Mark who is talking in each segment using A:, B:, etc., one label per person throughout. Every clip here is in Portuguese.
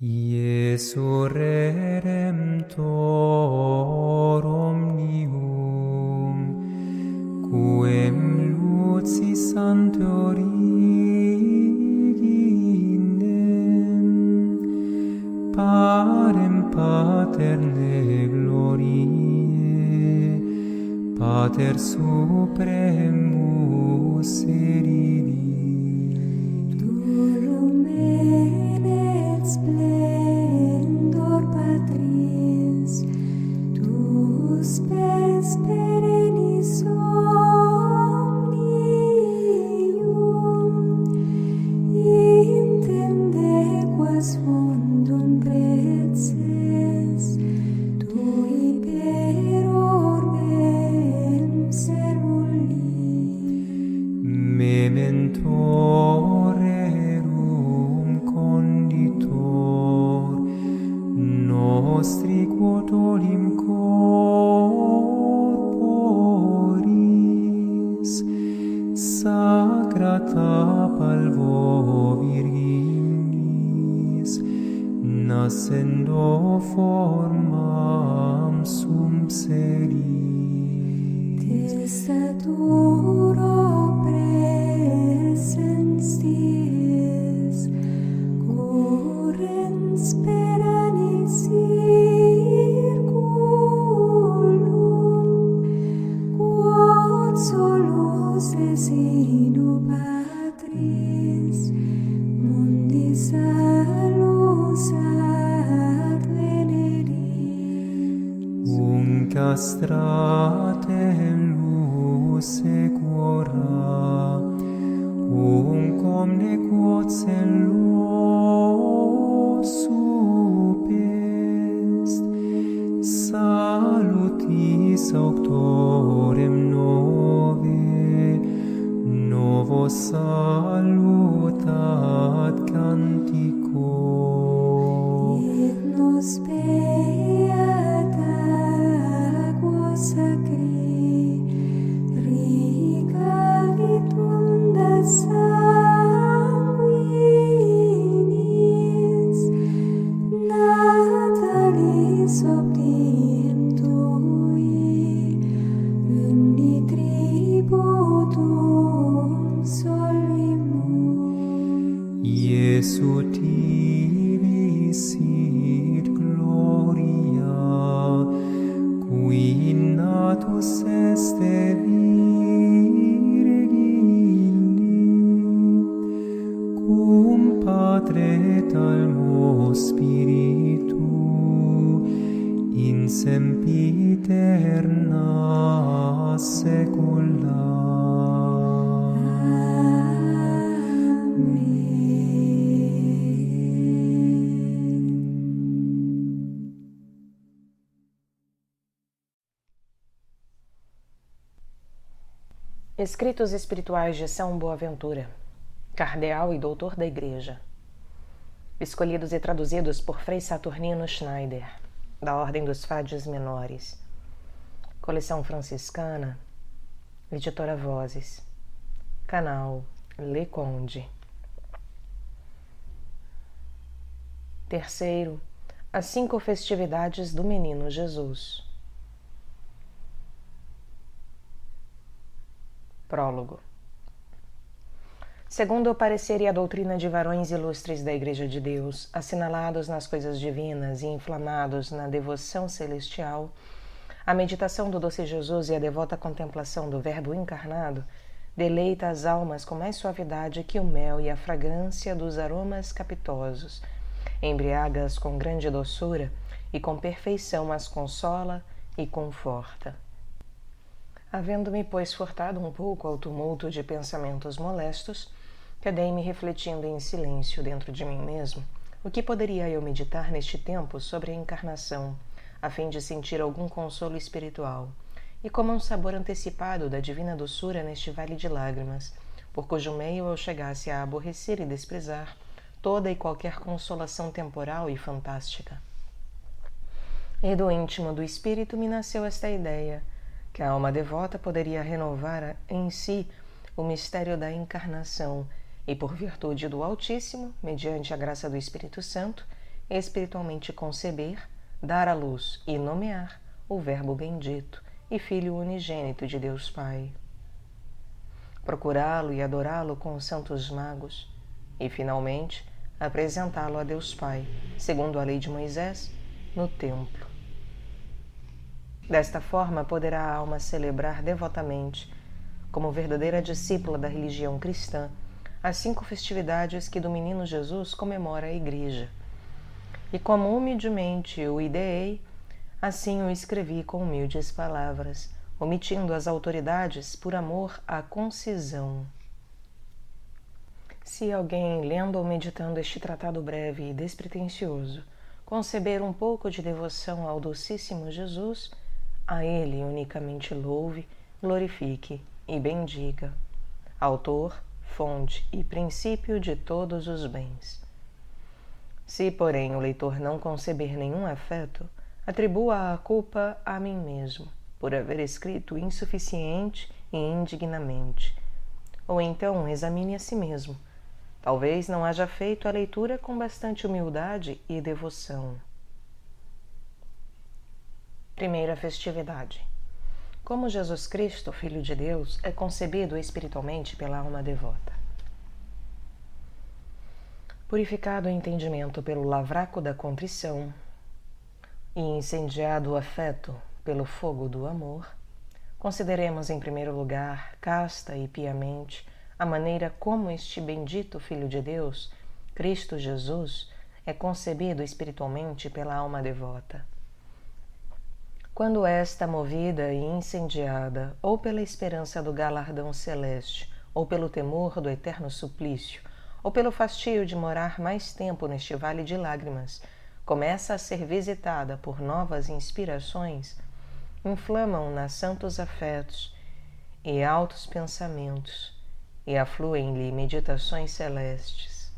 A: Iesu Redemptor omnium, quem lucis ante originem, parem paterne gloriae, Pater supremus eridi.
B: Splendor Patris, tuus spes perennis omnium, intende quas fundum preces, tui per orbem servuli.
A: Mementor erum conditor, nostri quod olim corporis, sacrata palvo virginis, nascendo formam sumpserit.
B: Testatura presens dies, currens per annis circulum, quod solus desidu Patris, mundi salus advenerit.
A: Castratem luz secura, omne quod celos supest, salutis auctorem novo salutat cantico.
B: Et nos beata sacri, rica vitunda sanguinis, natalis optiem tui, undi tributum solimus.
A: Iesu tibi sit gloria, qui natus este Virgini, cum Patre et Almo Spiritu, in sempiterna saecula.
C: Escritos Espirituais de São Boaventura, cardeal e doutor da Igreja, escolhidos e traduzidos por Frei Saturnino Schneider, da Ordem dos Frades Menores, Coleção Franciscana, Editora Vozes, Canal Le Conde. Terceiro, as 5 festividades do Menino Jesus. Prólogo. Segundo o parecer e a doutrina de varões ilustres da Igreja de Deus, assinalados nas coisas divinas e inflamados na devoção celestial, a meditação do doce Jesus e a devota contemplação do Verbo encarnado deleita as almas com mais suavidade que o mel e a fragrância dos aromas capitosos, embriaga-as com grande doçura e com perfeição as consola e conforta. Havendo-me, pois, furtado um pouco ao tumulto de pensamentos molestos, quedei-me refletindo em silêncio dentro de mim mesmo o que poderia eu meditar neste tempo sobre a encarnação, a fim de sentir algum consolo espiritual, e como um sabor antecipado da divina doçura neste vale de lágrimas, por cujo meio eu chegasse a aborrecer e desprezar toda e qualquer consolação temporal e fantástica. E do íntimo do espírito me nasceu esta ideia, que a alma devota poderia renovar em si o mistério da encarnação e, por virtude do Altíssimo, mediante a graça do Espírito Santo, espiritualmente conceber, dar à luz e nomear o Verbo bendito e Filho unigênito de Deus Pai. Procurá-lo e adorá-lo com os santos magos e, finalmente, apresentá-lo a Deus Pai, segundo a lei de Moisés, no templo. Desta forma, poderá a alma celebrar devotamente, como verdadeira discípula da religião cristã, as 5 festividades que do menino Jesus comemora a Igreja. E como humildemente o ideei, assim o escrevi com humildes palavras, omitindo as autoridades por amor à concisão. Se alguém, lendo ou meditando este tratado breve e despretensioso, conceber um pouco de devoção ao Docíssimo Jesus, a Ele unicamente louve, glorifique e bendiga, autor, fonte e princípio de todos os bens. Se, porém, o leitor não conceber nenhum afeto, atribua a culpa a mim mesmo, por haver escrito insuficiente e indignamente. Ou então examine a si mesmo. Talvez não haja feito a leitura com bastante humildade e devoção. Primeira festividade. Como Jesus Cristo, Filho de Deus, é concebido espiritualmente pela alma devota. Purificado o entendimento pelo lavraco da contrição e incendiado o afeto pelo fogo do amor, consideremos em primeiro lugar, casta e piamente, a maneira como este bendito Filho de Deus, Cristo Jesus, é concebido espiritualmente pela alma devota. Quando esta movida e incendiada, ou pela esperança do galardão celeste, ou pelo temor do eterno suplício, ou pelo fastio de morar mais tempo neste vale de lágrimas, começa a ser visitada por novas inspirações, inflamam-na santos afetos e altos pensamentos, e afluem-lhe meditações celestes.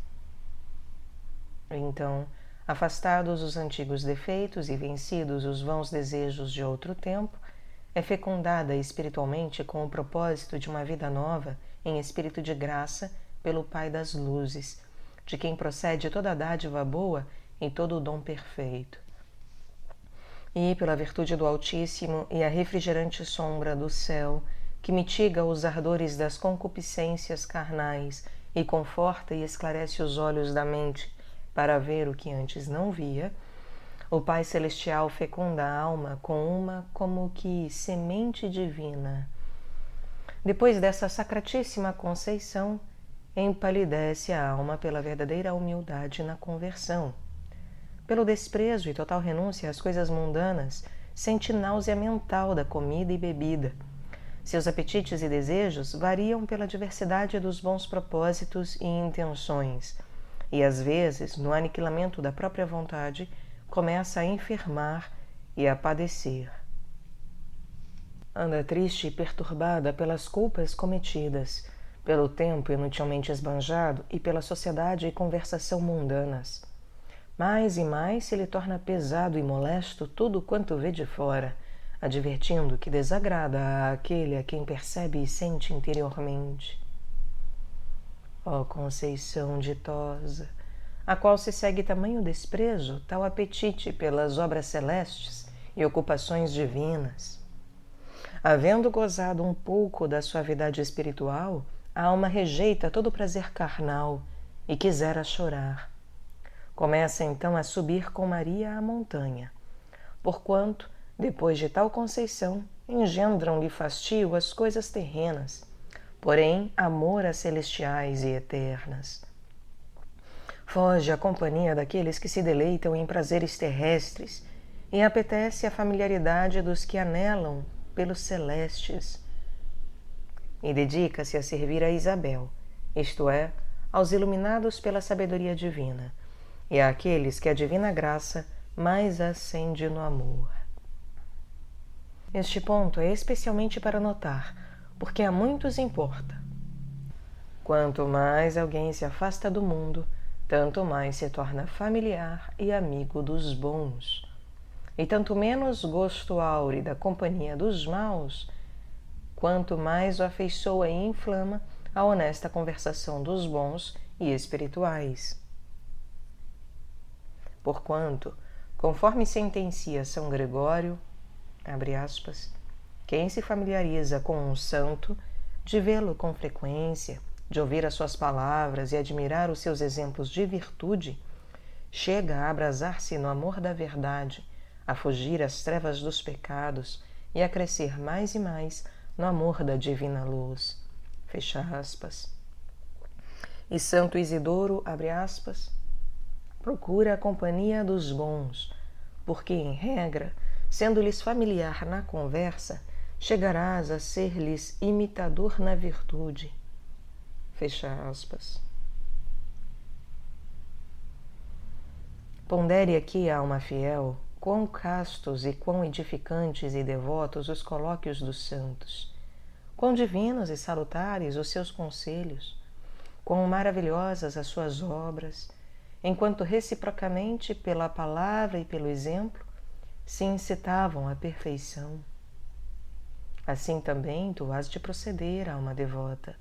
C: Então, afastados os antigos defeitos e vencidos os vãos desejos de outro tempo, é fecundada espiritualmente com o propósito de uma vida nova em espírito de graça pelo Pai das luzes, de quem procede toda a dádiva boa e todo o dom perfeito. E pela virtude do Altíssimo e a refrigerante sombra do céu, que mitiga os ardores das concupiscências carnais e conforta e esclarece os olhos da mente para ver o que antes não via, o Pai Celestial fecunda a alma com uma como que semente divina. Depois dessa sacratíssima conceição, empalidece a alma pela verdadeira humildade na conversão. Pelo desprezo e total renúncia às coisas mundanas, sente náusea mental da comida e bebida. Seus apetites e desejos variam pela diversidade dos bons propósitos e intenções, e às vezes, no aniquilamento da própria vontade, começa a enfermar e a padecer. Anda triste e perturbada pelas culpas cometidas, pelo tempo inutilmente esbanjado e pela sociedade e conversação mundanas. Mais e mais se lhe torna pesado e molesto tudo quanto vê de fora, advertindo que desagrada àquele a quem percebe e sente interiormente. Ó Conceição ditosa, a qual se segue tamanho desprezo, tal apetite pelas obras celestes e ocupações divinas. Havendo gozado um pouco da suavidade espiritual, a alma rejeita todo o prazer carnal e quisera chorar. Começa então a subir com Maria à montanha, porquanto, depois de tal conceição, engendram-lhe fastio as coisas terrenas, porém amor às celestiais e eternas. Foge à companhia daqueles que se deleitam em prazeres terrestres e apetece a familiaridade dos que anelam pelos celestes. E dedica-se a servir a Isabel, isto é, aos iluminados pela sabedoria divina, e àqueles que a divina graça mais acende no amor. Este ponto é especialmente para notar, porque a muitos importa. Quanto mais alguém se afasta do mundo, tanto mais se torna familiar e amigo dos bons, e tanto menos gosto aure da companhia dos maus, quanto mais o afeiçoa e inflama a honesta conversação dos bons e espirituais. porquanto, conforme sentencia São Gregório, abre aspas, quem se familiariza com um santo, de vê-lo com frequência, de ouvir as suas palavras e admirar os seus exemplos de virtude, chega a abrasar-se no amor da verdade, a fugir às trevas dos pecados e a crescer mais e mais no amor da divina luz. Fecha aspas. E Santo Isidoro, abre aspas, procura a companhia dos bons, porque, em regra, sendo-lhes familiar na conversa, chegarás a ser-lhes imitador na virtude. Fecha aspas. Pondere aqui, alma fiel, quão castos e quão edificantes e devotos os colóquios dos santos, quão divinos e salutares os seus conselhos, quão maravilhosas as suas obras, enquanto reciprocamente pela palavra e pelo exemplo se incitavam à perfeição. Assim também tu has de proceder, alma devota,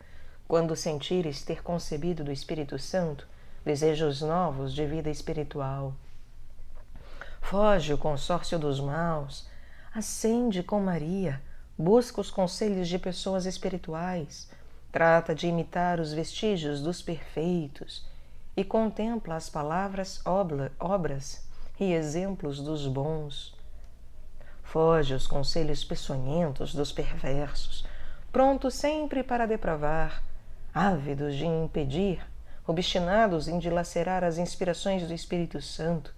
C: quando sentires ter concebido do Espírito Santo desejos novos de vida espiritual. Foge o consórcio dos maus, ascende com Maria, busca os conselhos de pessoas espirituais, trata de imitar os vestígios dos perfeitos e contempla as palavras, obras e exemplos dos bons. Foge os conselhos peçonhentos dos perversos, prontos sempre para depravar, ávidos de impedir, obstinados em dilacerar as inspirações do Espírito Santo.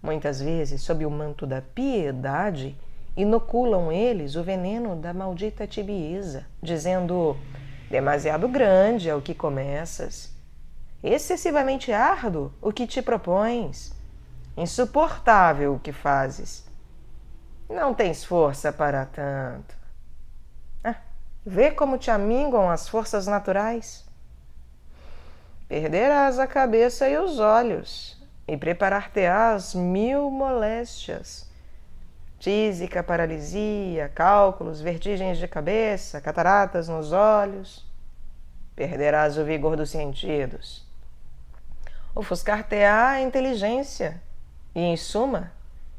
C: Muitas vezes, sob o manto da piedade, inoculam eles o veneno da maldita tibieza, dizendo: demasiado grande é o que começas, excessivamente árduo o que te propões, insuportável o que fazes. Não tens força para tanto. Vê como te aminguam as forças naturais. Perderás a cabeça e os olhos, e preparar-te-ás 1000 moléstias. Tísica, paralisia, cálculos, vertigens de cabeça, cataratas nos olhos. Perderás o vigor dos sentidos. Ofuscar-te-á a inteligência, e, em suma,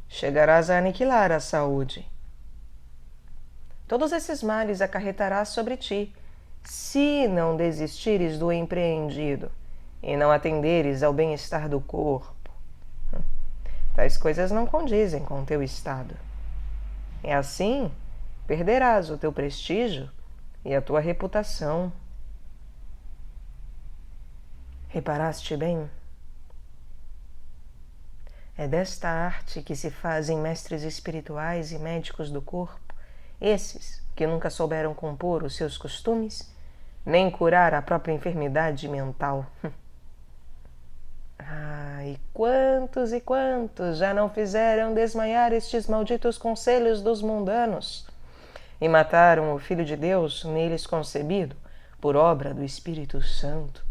C: chegarás a aniquilar a saúde. Todos esses males acarretarás sobre ti, se não desistires do empreendido e não atenderes ao bem-estar do corpo. Tais coisas não condizem com o teu estado. E assim, perderás o teu prestígio e a tua reputação. Reparaste bem? É desta arte que se fazem mestres espirituais e médicos do corpo, esses que nunca souberam compor os seus costumes, nem curar a própria enfermidade mental. E quantos já não fizeram desmaiar estes malditos conselhos dos mundanos e mataram o Filho de Deus neles concebido por obra do Espírito Santo.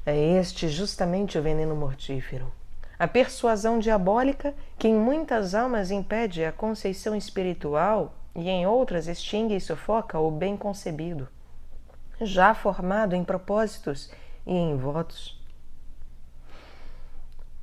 C: É este justamente o veneno mortífero, a persuasão diabólica que em muitas almas impede a conceição espiritual e em outras extingue e sufoca o bem concebido, já formado em propósitos e em votos.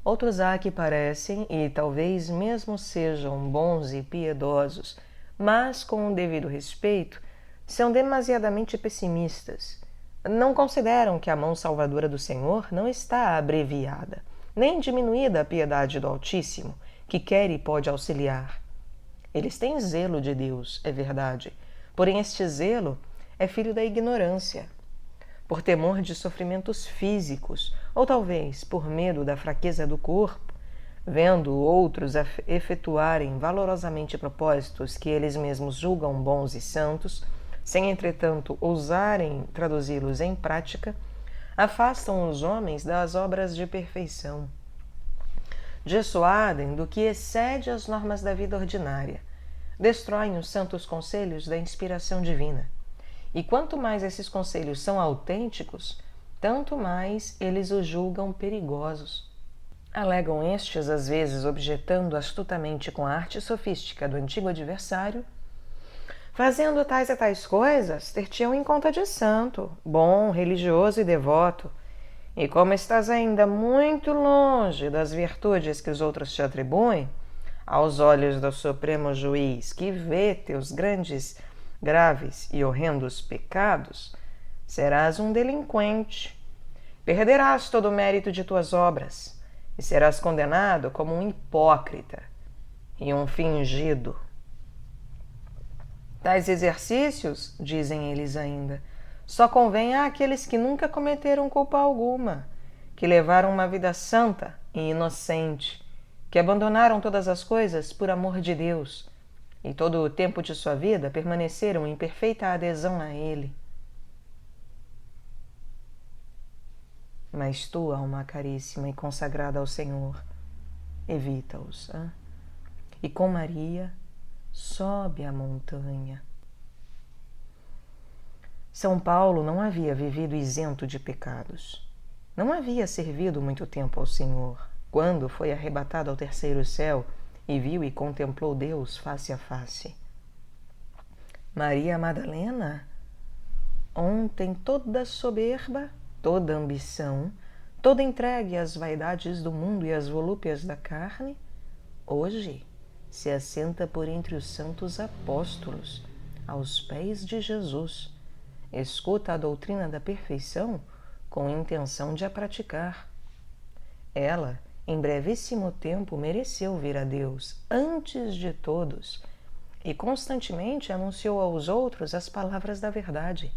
C: Outros há que parecem, e talvez mesmo sejam bons e piedosos, mas com o devido respeito, são demasiadamente pessimistas. Não consideram que a mão salvadora do Senhor não está abreviada, nem diminuída a piedade do Altíssimo, que quer e pode auxiliar. Eles têm zelo de Deus, é verdade, porém este zelo é filho da ignorância. Por temor de sofrimentos físicos, ou talvez por medo da fraqueza do corpo, vendo outros efetuarem valorosamente propósitos que eles mesmos julgam bons e santos, sem entretanto ousarem traduzi-los em prática, afastam os homens das obras de perfeição. Dissuadem do que excede as normas da vida ordinária, destroem os santos conselhos da inspiração divina. E quanto mais esses conselhos são autênticos, tanto mais eles os julgam perigosos. Alegam estes, às vezes, objetando astutamente com a arte sofística do antigo adversário: fazendo tais e tais coisas, ter-te-ão em conta de santo, bom, religioso e devoto, E como estás ainda muito longe das virtudes que os outros te atribuem, aos olhos do Supremo Juiz, que vê teus grandes, graves e horrendos pecados, serás um delinquente. Perderás todo o mérito de tuas obras e serás condenado como um hipócrita e um fingido. Tais exercícios, dizem eles ainda, só convém àqueles que nunca cometeram culpa alguma, que levaram uma vida santa e inocente, que abandonaram todas as coisas por amor de Deus e todo o tempo de sua vida permaneceram em perfeita adesão a Ele. Mas tu, alma caríssima e consagrada ao Senhor, evita-os, e com Maria sobe a montanha. São Paulo não havia vivido isento de pecados. Não havia servido muito tempo ao Senhor, quando foi arrebatado ao terceiro céu e viu e contemplou Deus face a face. Maria Madalena, ontem toda soberba, toda ambição, toda entregue às vaidades do mundo e às volúpias da carne, hoje se assenta por entre os santos apóstolos, aos pés de Jesus, escuta a doutrina da perfeição com intenção de a praticar. Ela, em brevíssimo tempo, mereceu vir a Deus antes de todos e constantemente anunciou aos outros as palavras da verdade.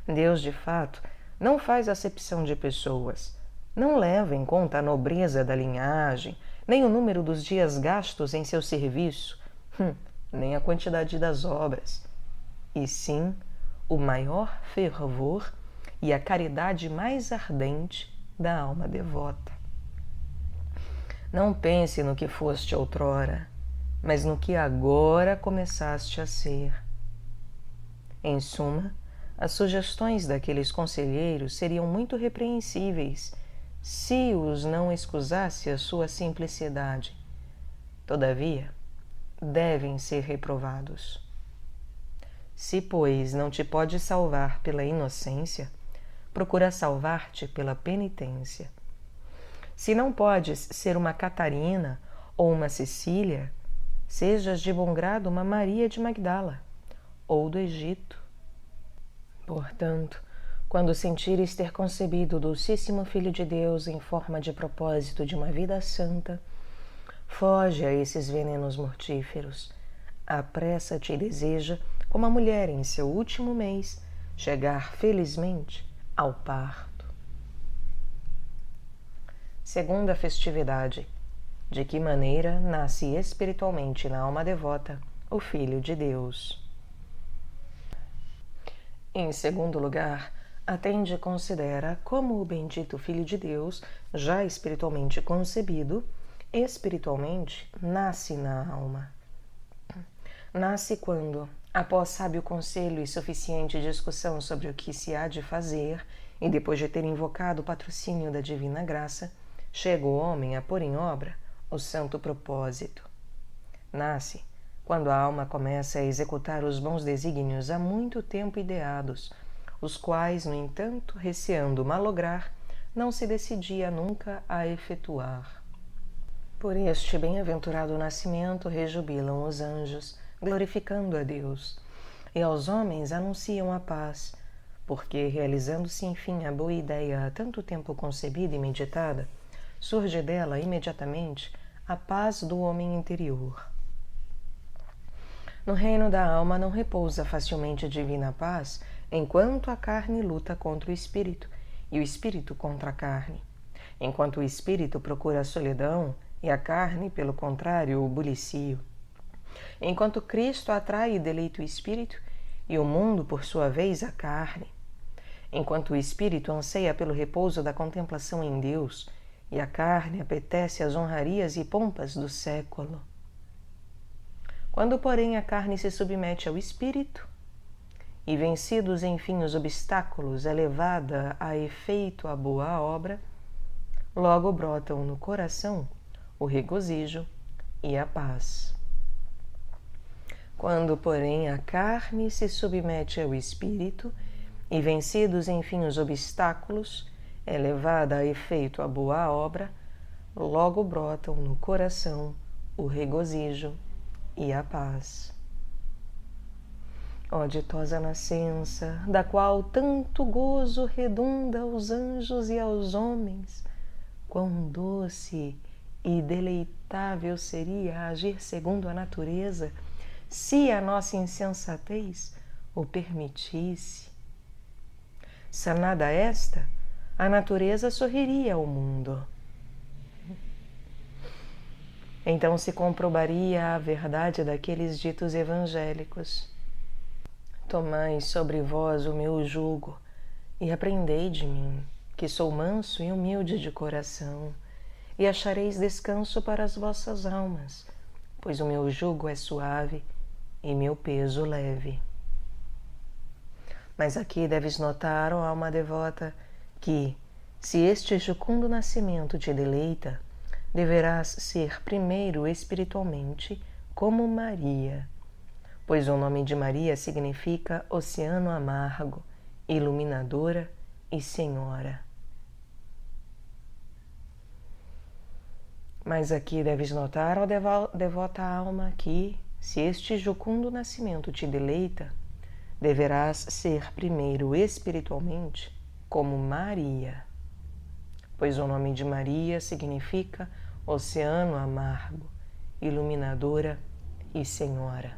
C: Deus, de fato, não faz acepção de pessoas, não leva em conta a nobreza da linhagem, nem o número dos dias gastos em seu serviço, nem a quantidade das obras, e sim o maior fervor e a caridade mais ardente da alma devota. Não pense no que foste outrora, mas no que agora começaste a ser. Em suma, as sugestões daqueles conselheiros seriam muito repreensíveis se os não excusasse a sua simplicidade. Todavia, devem ser reprovados. Se, pois, não te podes salvar pela inocência, procura salvar-te pela penitência. Se não podes ser uma Catarina ou uma Cecília, sejas de bom grado uma Maria de Magdala ou do Egito. Portanto, quando sentires ter concebido o Dulcíssimo Filho de Deus em forma de propósito de uma vida santa, foge a esses venenos mortíferos. Apressa-te e deseja, como a mulher em seu último mês, chegar felizmente ao parto. Segunda festividade. De que maneira nasce espiritualmente na alma devota o Filho de Deus? Em segundo lugar, atende e considera como o bendito Filho de Deus, já espiritualmente concebido, espiritualmente nasce na alma. Nasce quando, após sábio conselho e suficiente discussão sobre o que se há de fazer, e depois de ter invocado o patrocínio da divina graça, chega o homem a pôr em obra o santo propósito. Nasce quando a alma começa a executar os bons desígnios há muito tempo ideados, os quais, no entanto, receando malograr, não se decidia nunca a efetuar. Por este bem-aventurado nascimento rejubilam os anjos, glorificando a Deus, e aos homens anunciam a paz, porque, realizando-se enfim a boa ideia há tanto tempo concebida e meditada, surge dela imediatamente a paz do homem interior. No reino da alma não repousa facilmente a divina paz, enquanto a carne luta contra o espírito e o espírito contra a carne, enquanto o espírito procura a solidão e a carne, pelo contrário, o bulicio. Enquanto Cristo atrai e deleita o espírito e o mundo, por sua vez, a carne. Enquanto o espírito anseia pelo repouso da contemplação em Deus e a carne apetece as honrarias e pompas do século. Quando, porém, a carne se submete ao espírito e, vencidos enfim os obstáculos, é levada a efeito a boa obra, logo brotam no coração o regozijo e a paz. Quando, porém, a carne se submete ao espírito e vencidos enfim os obstáculos, é levada a efeito a boa obra, logo brotam no coração o regozijo e a paz. Ó ditosa nascença, da qual tanto gozo redunda aos anjos e aos homens, quão doce e deleitável seria agir segundo a natureza, se a nossa insensatez o permitisse. Sanada esta, a natureza sorriria ao mundo. Então se comprovaria a verdade daqueles ditos evangélicos. Tomai sobre vós o meu jugo e aprendei de mim, que sou manso e humilde de coração, e achareis descanso para as vossas almas, pois o meu jugo é suave e meu peso leve. Mas aqui deves notar, ó alma devota, que, se este jucundo nascimento te deleita, deverás ser primeiro espiritualmente como Maria, pois o nome de Maria significa oceano amargo, iluminadora e senhora. Mas aqui deves notar, ó devota alma, que, se este jucundo nascimento te deleita, deverás ser primeiro espiritualmente como Maria, pois o nome de Maria significa oceano amargo, iluminadora e senhora.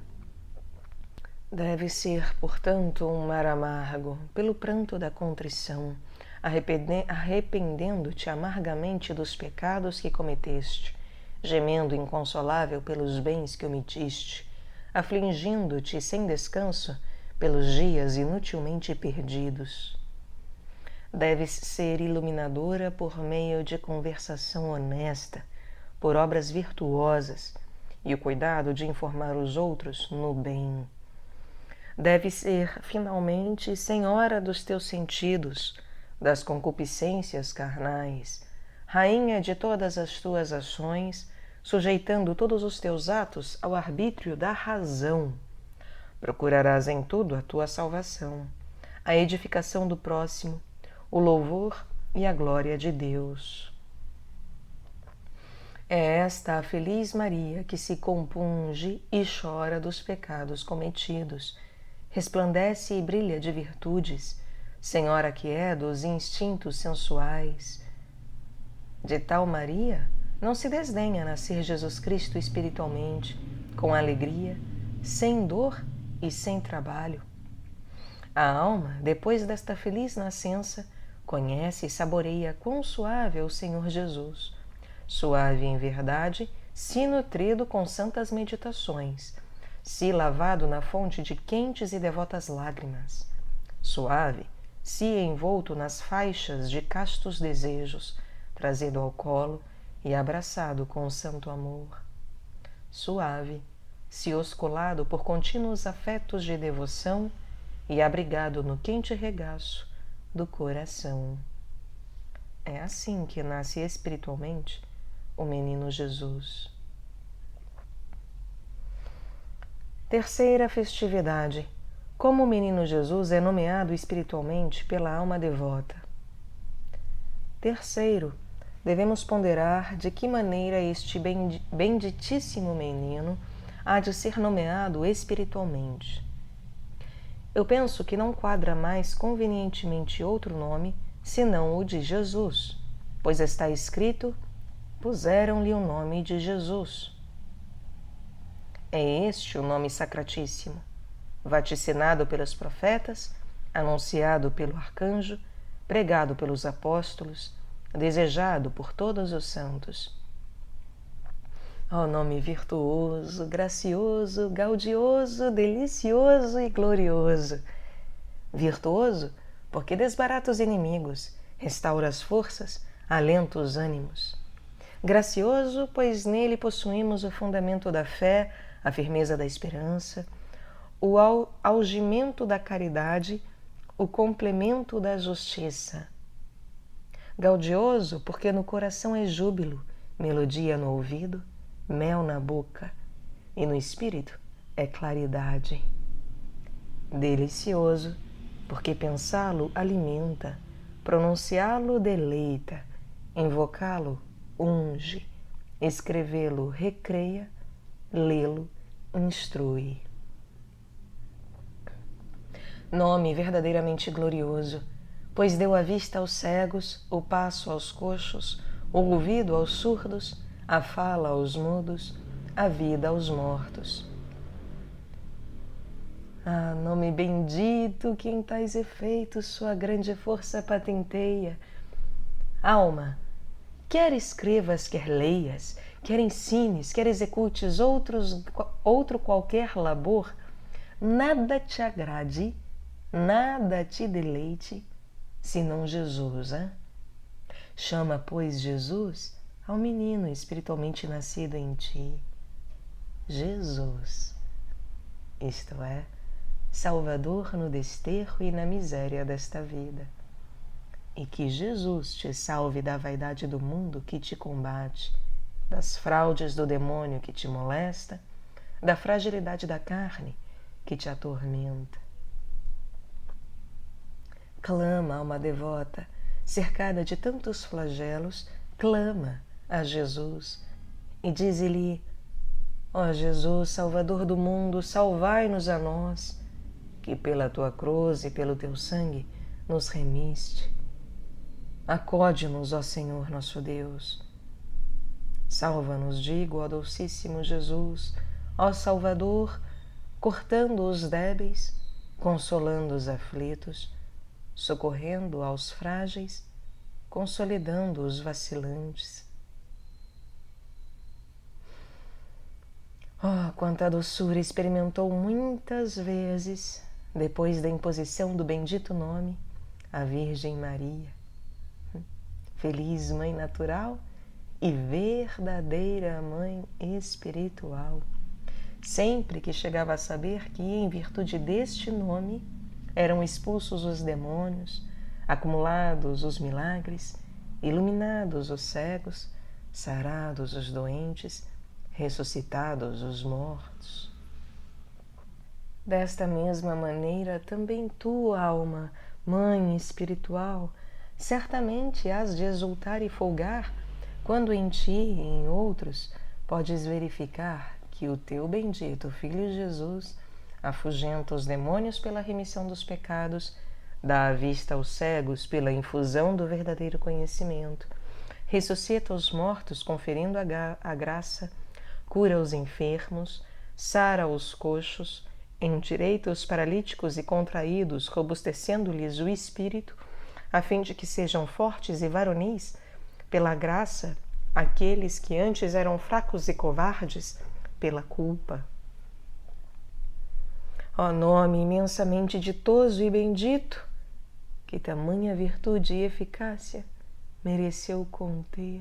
C: Deve ser, portanto, um mar amargo, pelo pranto da contrição, arrependendo-te amargamente dos pecados que cometeste, gemendo inconsolável pelos bens que omitiste, afligindo-te sem descanso pelos dias inutilmente perdidos. Deves ser iluminadora por meio de conversação honesta, por obras virtuosas e o cuidado de informar os outros no bem. Deve ser, finalmente, senhora dos teus sentidos, das concupiscências carnais, rainha de todas as tuas ações, sujeitando todos os teus atos ao arbítrio da razão. Procurarás em tudo a tua salvação, a edificação do próximo, o louvor e a glória de Deus. É esta a feliz Maria que se compunge e chora dos pecados cometidos, resplandece e brilha de virtudes, senhora que é dos instintos sensuais. De tal Maria não se desdenha nascer Jesus Cristo espiritualmente, com alegria, sem dor e sem trabalho. A alma, depois desta feliz nascença, conhece e saboreia quão suave é o Senhor Jesus, suave em verdade, se nutrido com santas meditações, se lavado na fonte de quentes e devotas lágrimas, suave, se envolto nas faixas de castos desejos, trazido ao colo e abraçado com o santo amor, suave, se osculado por contínuos afetos de devoção e abrigado no quente regaço do coração. É assim que nasce espiritualmente o menino Jesus. Terceira festividade. Como o menino Jesus é nomeado espiritualmente pela alma devota. Terceiro, devemos ponderar de que maneira este benditíssimo menino há de ser nomeado espiritualmente. Eu penso que não quadra mais convenientemente outro nome senão o de Jesus, pois está escrito: puseram-lhe o nome de Jesus. É este o nome sacratíssimo, vaticinado pelos profetas, anunciado pelo arcanjo, pregado pelos apóstolos, desejado por todos os santos. Ó nome virtuoso, gracioso, gaudioso, delicioso e glorioso. Virtuoso, porque desbarata os inimigos, restaura as forças, alenta os ânimos. Gracioso, pois nele possuímos o fundamento da fé, a firmeza da esperança, o algimento da caridade, o complemento da justiça. Gaudioso, porque no coração é júbilo, melodia no ouvido, mel na boca, e no espírito é claridade. Delicioso, porque pensá-lo alimenta, pronunciá-lo deleita, invocá-lo unge, escrevê-lo recreia, lê-lo instrui. Nome verdadeiramente glorioso, pois deu a vista aos cegos, o passo aos coxos, o ouvido aos surdos, a fala aos mudos, a vida aos mortos. Ah, nome bendito que em tais efeitos sua grande força patenteia. Alma, quer escrevas, quer leias, quer ensines, quer executes outro qualquer labor, nada te agrade, nada te deleite, senão Jesus, hein? Chama, pois, Jesus ao menino espiritualmente nascido em ti. Jesus, isto é, Salvador no desterro e na miséria desta vida. E que Jesus te salve da vaidade do mundo que te combate, das fraudes do demônio que te molesta, da fragilidade da carne que te atormenta. Clama, alma devota, cercada de tantos flagelos, clama a Jesus e dize-lhe: ó Jesus, Salvador do mundo, salvai-nos a nós, que pela tua cruz e pelo teu sangue nos remiste. Acode-nos, ó Senhor nosso Deus. Salva-nos, digo, ó Docíssimo Jesus, ó Salvador, cortando os débeis, consolando os aflitos, socorrendo aos frágeis, consolidando os vacilantes. Oh, quanta doçura experimentou muitas vezes, depois da imposição do bendito nome, a Virgem Maria. Feliz mãe natural e verdadeira mãe espiritual. Sempre que chegava a saber que, em virtude deste nome, eram expulsos os demônios, acumulados os milagres, iluminados os cegos, sarados os doentes, ressuscitados os mortos. Desta mesma maneira, também tu, alma, mãe espiritual, certamente hás de exultar e folgar quando em ti e em outros podes verificar que o teu bendito Filho Jesus afugenta os demônios pela remissão dos pecados, dá a vista aos cegos pela infusão do verdadeiro conhecimento, ressuscita os mortos conferindo a graça, cura os enfermos, sara os coxos, endireita os paralíticos e contraídos, robustecendo-lhes o espírito, a fim de que sejam fortes e varonis, pela graça, aqueles que antes eram fracos e covardes, pela culpa. Ó nome imensamente ditoso e bendito, que tamanha virtude e eficácia mereceu conter.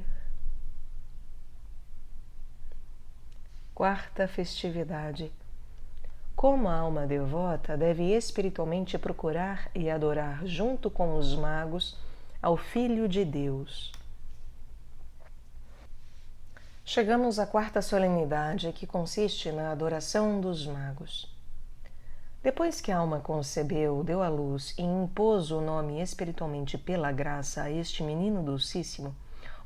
C: Quarta festividade. Como a alma devota deve espiritualmente procurar e adorar junto com os magos ao Filho de Deus. Chegamos à quarta solenidade, que consiste na adoração dos magos. Depois que a alma concebeu, deu à luz e impôs o nome espiritualmente pela graça a este menino docíssimo,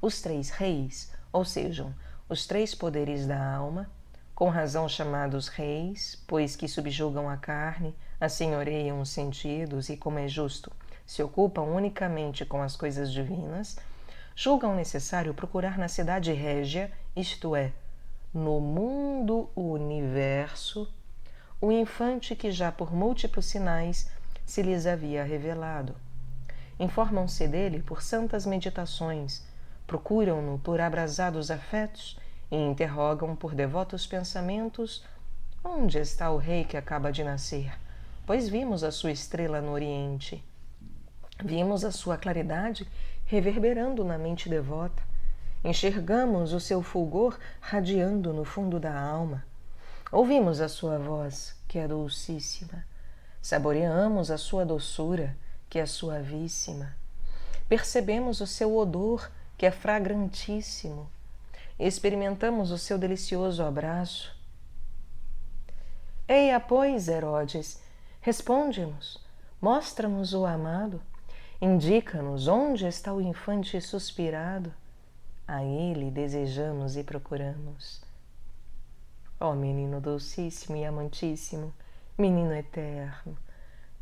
C: os três reis, ou sejam, os três poderes da alma, com razão chamados reis, pois que subjugam a carne, assenhoreiam os sentidos e, como é justo, se ocupam unicamente com as coisas divinas, julgam necessário procurar na cidade régia, isto é, no mundo universo, o infante que já por múltiplos sinais se lhes havia revelado. Informam-se dele por santas meditações, procuram-no por abrasados afetos e interrogam por devotos pensamentos: onde está o rei que acaba de nascer? Pois vimos a sua estrela no Oriente. Vimos a sua claridade reverberando na mente devota. Enxergamos o seu fulgor radiando no fundo da alma. Ouvimos a sua voz, que é dulcíssima. Saboreamos a sua doçura, que é suavíssima. Percebemos o seu odor, que é fragrantíssimo. Experimentamos o seu delicioso abraço. Eia, pois, Herodes, responde-nos, Mostra-nos o amado, indica-nos onde está o infante suspirado. A ele desejamos e procuramos. Ó menino docíssimo e amantíssimo, menino eterno,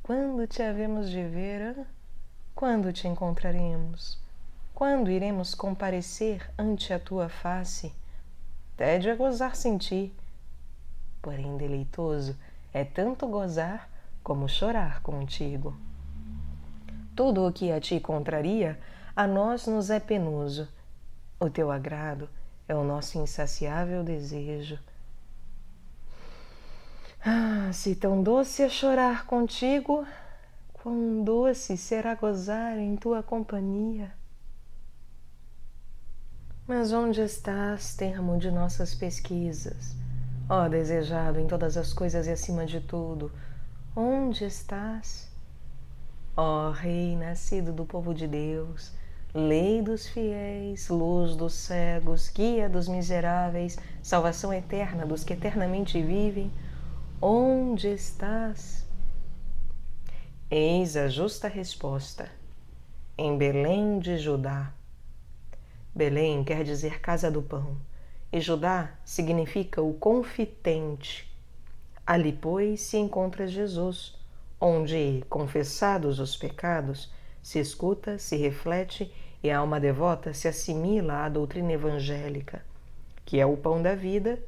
C: quando te havemos de ver, quando te encontraremos? Quando iremos comparecer ante a tua face? Tédio é gozar sem ti, porém deleitoso é tanto gozar como chorar contigo. Tudo o que a ti contraria, a nós nos é penoso. O teu agrado é o nosso insaciável desejo. Ah, se tão doce é chorar contigo, quão doce será gozar em tua companhia. Mas onde estás, termo de nossas pesquisas? Ó desejado em todas as coisas e acima de tudo, onde estás? Ó Rei nascido do povo de Deus, lei dos fiéis, luz dos cegos, guia dos miseráveis, salvação eterna dos que eternamente vivem, onde estás? Eis a justa resposta. Em Belém de Judá. Belém quer dizer casa do pão, e Judá significa o confitente. Ali, pois, se encontra Jesus, onde, confessados os pecados, se escuta, se reflete e a alma devota se assimila à doutrina evangélica, que é o pão da vida,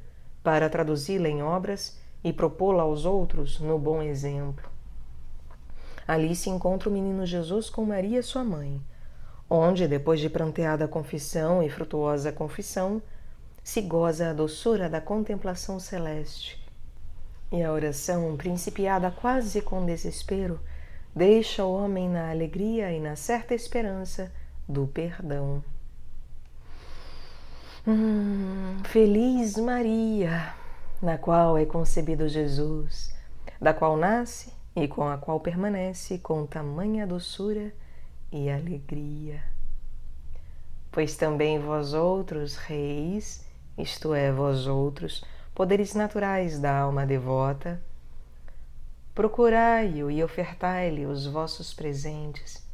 C: para traduzi-la em obras e propô-la aos outros no bom exemplo. Ali se encontra o menino Jesus com Maria, sua mãe, onde, depois de pranteada confissão e frutuosa confissão, se goza a doçura da contemplação celeste. E a oração, principiada quase com desespero, deixa o homem na alegria e na certa esperança do perdão. Feliz Maria, na qual é concebido Jesus, da qual nasce e com a qual permanece com tamanha doçura e alegria. Pois também vós outros, reis, isto é, vós outros, poderes naturais da alma devota, procurai-o e ofertai-lhe os vossos presentes.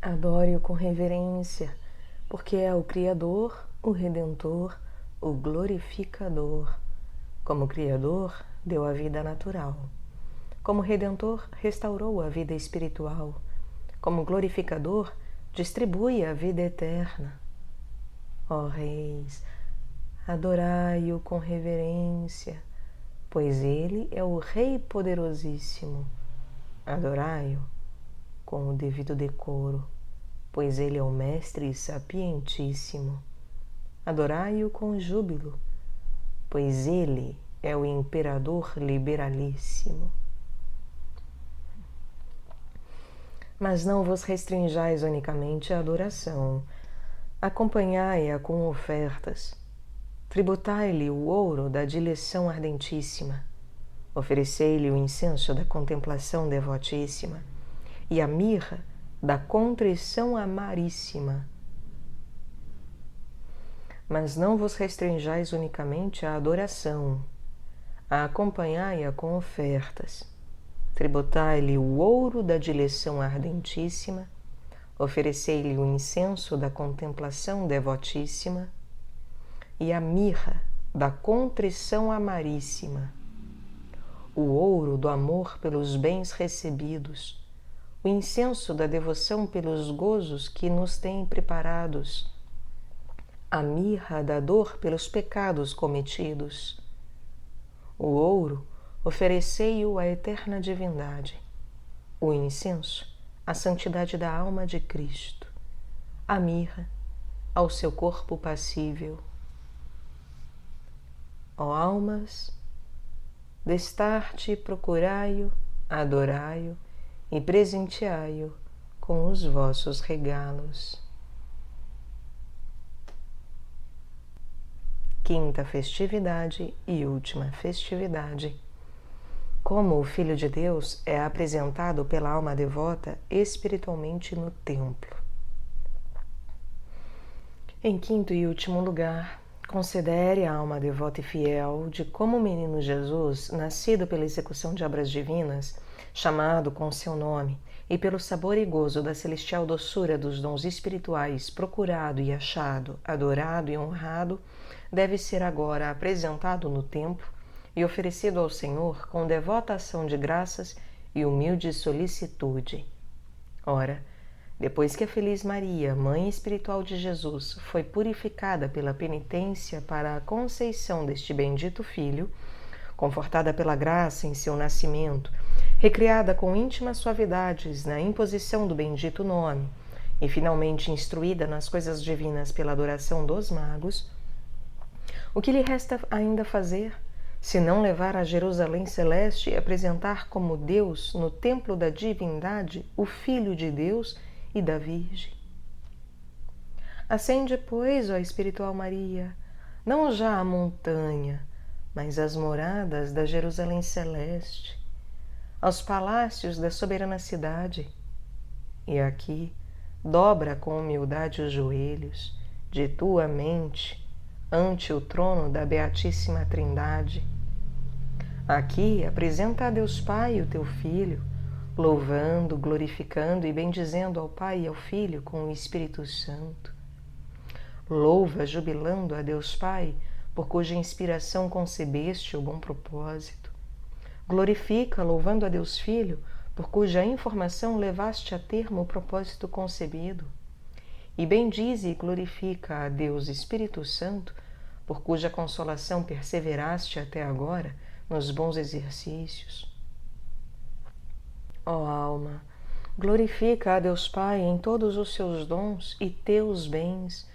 C: Adore-o com reverência, porque é o Criador, o Redentor, o Glorificador. Como Criador, deu a vida natural. Como Redentor, restaurou a vida espiritual. Como Glorificador, distribui a vida eterna. Ó reis, adorai-o com reverência, pois ele é o Rei poderosíssimo. Adorai-o com o devido decoro, pois ele é o Mestre sapientíssimo. Adorai-o com júbilo, pois ele é o Imperador liberalíssimo. Mas não vos restringais unicamente à adoração. Acompanhai-a com ofertas. Tributai-lhe o ouro da dileção ardentíssima. Oferecei-lhe o incenso da contemplação devotíssima e a mirra da contrição amaríssima. Mas não vos restringais unicamente à adoração. Acompanhai-a com ofertas. Tributai-lhe o ouro da dileção ardentíssima, oferecei-lhe o incenso da contemplação devotíssima e a mirra da contrição amaríssima, o ouro do amor pelos bens recebidos, o incenso da devoção pelos gozos que nos têm preparados, a mirra da dor pelos pecados cometidos, o ouro oferecei-o à eterna divindade, o incenso à santidade da alma de Cristo, a mirra ao seu corpo passível. Ó almas, destarte procurai-o, adorai-o e presenteai-o com os vossos regalos. Quinta festividade e última festividade. Como o Filho de Deus é apresentado pela alma devota espiritualmente no templo. Em quinto e último lugar, considere a alma devota e fiel de como o menino Jesus, nascido pela execução de obras divinas, chamado com seu nome, e pelo sabor e gozo da celestial doçura dos dons espirituais, procurado e achado, adorado e honrado, deve ser agora apresentado no templo e oferecido ao Senhor com devota ação de graças e humilde solicitude. Ora, depois que a feliz Maria, mãe espiritual de Jesus, foi purificada pela penitência para a conceição deste bendito Filho, confortada pela graça em seu nascimento, recriada com íntimas suavidades na imposição do bendito nome e finalmente instruída nas coisas divinas pela adoração dos magos, o que lhe resta ainda fazer, se não levar a Jerusalém celeste e apresentar como Deus no templo da divindade o Filho de Deus e da Virgem? Ascende, pois, ó espiritual Maria, não já a montanha, mas as moradas da Jerusalém celeste, aos palácios da soberana cidade, e aqui dobra com humildade os joelhos de tua mente ante o trono da Beatíssima Trindade. Aqui apresenta a Deus Pai o teu Filho, louvando, glorificando e bendizendo ao Pai e ao Filho com o Espírito Santo. Louva, jubilando a Deus Pai, por cuja inspiração concebeste o bom propósito. Glorifica, louvando a Deus Filho, por cuja informação levaste a termo o propósito concebido. E bendize e glorifica a Deus Espírito Santo, por cuja consolação perseveraste até agora nos bons exercícios. Ó alma, glorifica a Deus Pai em todos os seus dons e teus bens,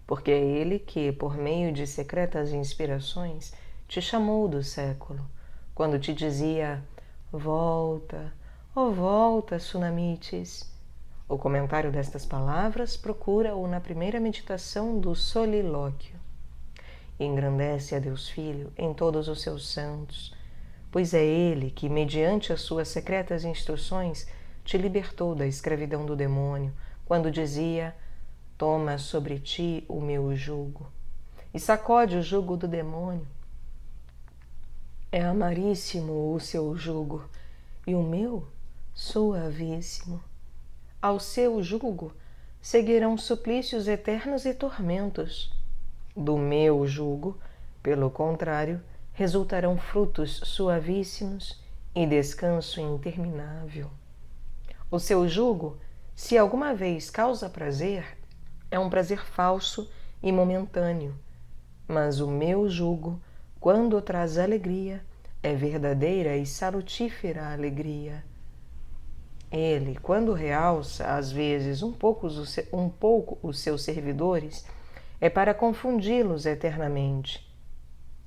C: porque é Ele que, por meio de secretas inspirações, te chamou do século, quando te dizia: volta, ó volta, Sunamites. O comentário destas palavras procura-o na primeira meditação do solilóquio. E engrandece a Deus Filho em todos os seus santos, pois é Ele que, mediante as suas secretas instruções, te libertou da escravidão do demônio, quando dizia: toma sobre ti o meu jugo, e sacode o jugo do demônio. É amaríssimo o seu jugo, e o meu suavíssimo. Ao seu jugo seguirão suplícios eternos e tormentos. Do meu jugo, pelo contrário, resultarão frutos suavíssimos e descanso interminável. O seu jugo, se alguma vez causa prazer, é um prazer falso e momentâneo, mas o meu jugo, quando traz alegria, é verdadeira e salutífera alegria. Ele, quando realça, às vezes, um pouco os seus servidores, é para confundi-los eternamente.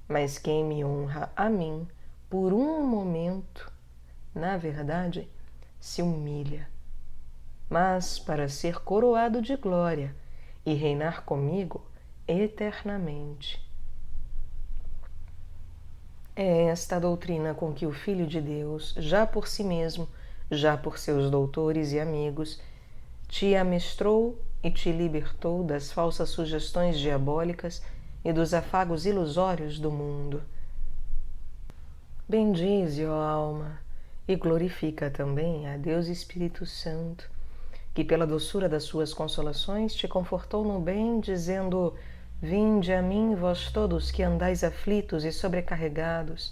C: Mas quem me honra a mim, por um momento, na verdade, se humilha, mas para ser coroado de glória e reinar comigo eternamente. É esta a doutrina com que o Filho de Deus, já por si mesmo, já por seus doutores e amigos, te amestrou e te libertou das falsas sugestões diabólicas e dos afagos ilusórios do mundo. Bendize, ó alma, e glorifica também a Deus Espírito Santo, que pela doçura das suas consolações te confortou no bem, dizendo: vinde a mim, vós todos que andais aflitos e sobrecarregados,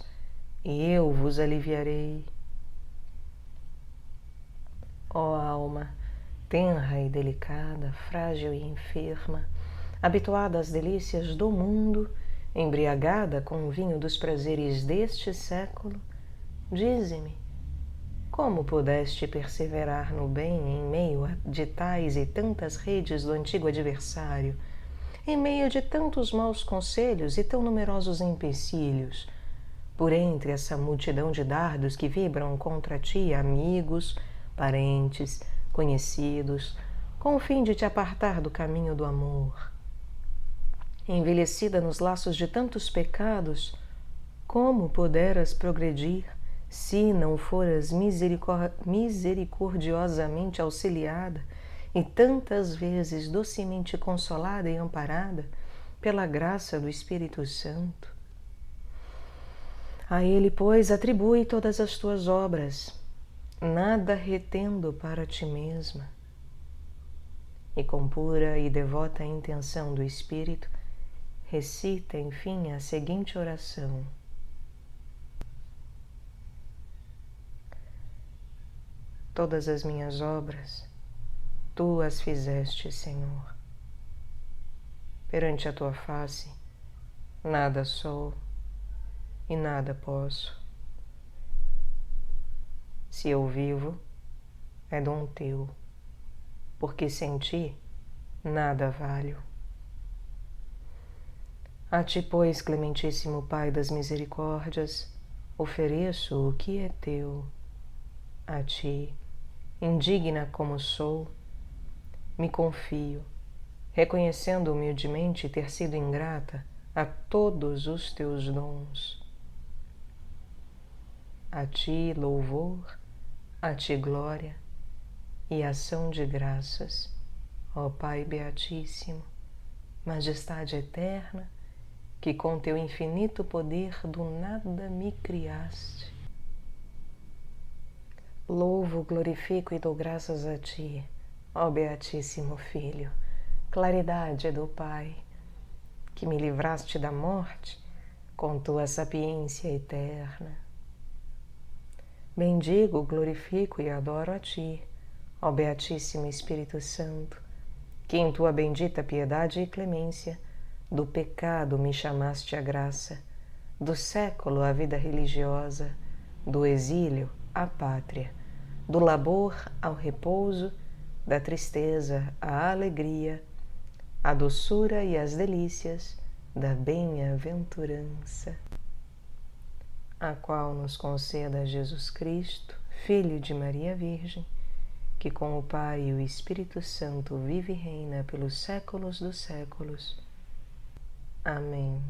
C: e eu vos aliviarei. Ó alma, tenra e delicada, frágil e enferma, habituada às delícias do mundo, embriagada com o vinho dos prazeres deste século, dize-me, como pudeste perseverar no bem em meio de tais e tantas redes do antigo adversário, em meio de tantos maus conselhos e tão numerosos empecilhos, por entre essa multidão de dardos que vibram contra ti, amigos, parentes, conhecidos, com o fim de te apartar do caminho do amor. Envelhecida nos laços de tantos pecados, como puderas progredir se não foras misericordiosamente auxiliada e tantas vezes docemente consolada e amparada pela graça do Espírito Santo? A Ele, pois, atribui todas as tuas obras, nada retendo para ti mesma. E com pura e devota intenção do Espírito, recita, enfim, a seguinte oração. Todas as minhas obras, tu as fizeste, Senhor. Perante a tua face, nada sou e nada posso. Se eu vivo, é dom teu, porque sem ti nada valho. A ti, pois, clementíssimo Pai das misericórdias, ofereço o que é teu. A ti, indigna como sou, me confio, reconhecendo humildemente ter sido ingrata a todos os teus dons. A ti louvor, a ti glória e ação de graças, ó Pai Beatíssimo, Majestade eterna, que com teu infinito poder do nada me criaste. Louvo, glorifico e dou graças a ti, ó Beatíssimo Filho, claridade do Pai, que me livraste da morte com tua sapiência eterna. Bendigo, glorifico e adoro a ti, ó Beatíssimo Espírito Santo, que em tua bendita piedade e clemência do pecado me chamaste à graça, do século à vida religiosa, do exílio à pátria, do labor ao repouso, da tristeza à alegria, a doçura e as delícias da bem-aventurança, a qual nos conceda Jesus Cristo, Filho de Maria Virgem, que com o Pai e o Espírito Santo vive e reina pelos séculos dos séculos. Amém.